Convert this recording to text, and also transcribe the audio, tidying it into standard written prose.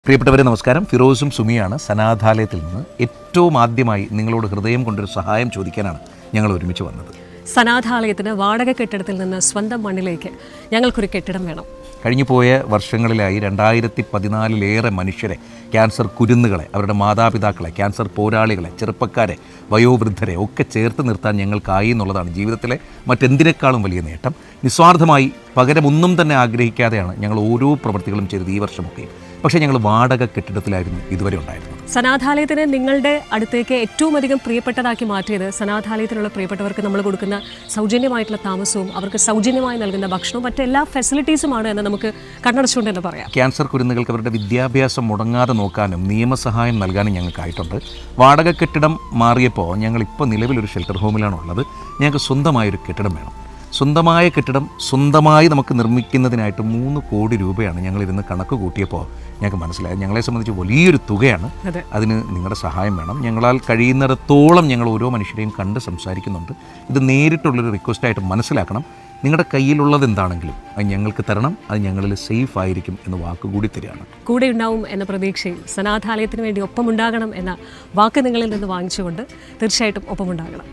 പ്രിയപ്പെട്ടവരെ നമസ്കാരം. ഫിറോസും സുമിയാണ് സനാഥാലയത്തിൽ നിന്ന്. ഏറ്റവും ആദ്യമായി നിങ്ങളോട് ഹൃദയം കൊണ്ടൊരു സഹായം ചോദിക്കാനാണ് ഞങ്ങൾ ഒരുമിച്ച് വന്നത്. സനാഥാലയത്തിന് വാടക കെട്ടിടത്തിൽ നിന്ന് സ്വന്തം മണ്ണിലേക്ക് ഞങ്ങൾക്കൊരു കെട്ടിടം വേണം. കഴിഞ്ഞു പോയ വർഷങ്ങളിലായി 2014 മനുഷ്യരെ, ക്യാൻസർ കുരുന്നുകളെ, അവരുടെ മാതാപിതാക്കളെ, ക്യാൻസർ പോരാളികളെ, ചെറുപ്പക്കാരെ, വയോവൃദ്ധരെ ഒക്കെ ചേർത്ത് നിർത്താൻ ഞങ്ങൾക്കായി എന്നുള്ളതാണ് ജീവിതത്തിലെ മറ്റെന്തിനേക്കാളും വലിയ നേട്ടം. നിസ്വാർത്ഥമായി പകരം ഒന്നും തന്നെ ആഗ്രഹിക്കാതെയാണ് ഞങ്ങൾ ഓരോ പ്രവൃത്തികളും ചെയ്തത് ഈ വർഷമൊക്കെ. പക്ഷേ ഞങ്ങൾ വാടക കെട്ടിടത്തിലായിരുന്നു ഇതുവരെ ഉണ്ടായിരുന്നത്. സനാഥാലയത്തിന് നിങ്ങളുടെ അടുത്തേക്ക് ഏറ്റവും അധികം പ്രിയപ്പെട്ടതാക്കി മാറ്റിയത് സനാഥാലയത്തിലുള്ള പ്രിയപ്പെട്ടവർക്ക് നമ്മൾ കൊടുക്കുന്ന സൗജന്യമായിട്ടുള്ള താമസവും അവർക്ക് സൗജന്യമായി നൽകുന്ന ഭക്ഷണവും മറ്റെല്ലാ ഫെസിലിറ്റീസുമാണ് എന്ന് നമുക്ക് കണ്ണടച്ചുകൊണ്ട് തന്നെ പറയാം. ക്യാൻസർ കുരുന്നുകൾക്ക് അവരുടെ വിദ്യാഭ്യാസം മുടങ്ങാതെ നോക്കാനും നിയമസഹായം നൽകാനും ഞങ്ങൾക്കായിട്ടുണ്ട്. വാടക കെട്ടിടം മാറിയപ്പോൾ ഞങ്ങളിപ്പോൾ നിലവിലൊരു ഷെൽട്ടർ ഹോമിലാണുള്ളത്. ഞങ്ങൾക്ക് സ്വന്തമായൊരു കെട്ടിടം വേണം. സ്വന്തമായ കെട്ടിടം സ്വന്തമായി നമുക്ക് നിർമ്മിക്കുന്നതിനായിട്ട് 3 കോടി രൂപയാണ് ഞങ്ങളിരുന്ന് കണക്ക് കൂട്ടിയപ്പോൾ ഞങ്ങൾക്ക് മനസ്സിലായത്. ഞങ്ങളെ സംബന്ധിച്ച് വലിയൊരു തുകയാണ്. അതിന് നിങ്ങളുടെ സഹായം വേണം. ഞങ്ങളാൽ കഴിയുന്നിടത്തോളം ഞങ്ങൾ ഓരോ മനുഷ്യരെയും കണ്ട് സംസാരിക്കുന്നുണ്ട്. ഇത് നേരിട്ടുള്ളൊരു റിക്വസ്റ്റായിട്ട് മനസ്സിലാക്കണം. നിങ്ങളുടെ കയ്യിലുള്ളത് എന്താണെങ്കിലും അത് ഞങ്ങൾക്ക് തരണം. അത് ഞങ്ങളിൽ സേഫ് ആയിരിക്കും എന്ന് വാക്കുകൂടി തരികയാണ്. കൂടെ ഉണ്ടാവും എന്ന പ്രതീക്ഷയിൽ സനാഥാലയത്തിന് വേണ്ടി ഒപ്പമുണ്ടാകണം എന്ന വാക്ക് നിങ്ങളിൽ നിന്ന് വാങ്ങിച്ചുകൊണ്ട് തീർച്ചയായിട്ടും ഒപ്പമുണ്ടാകണം.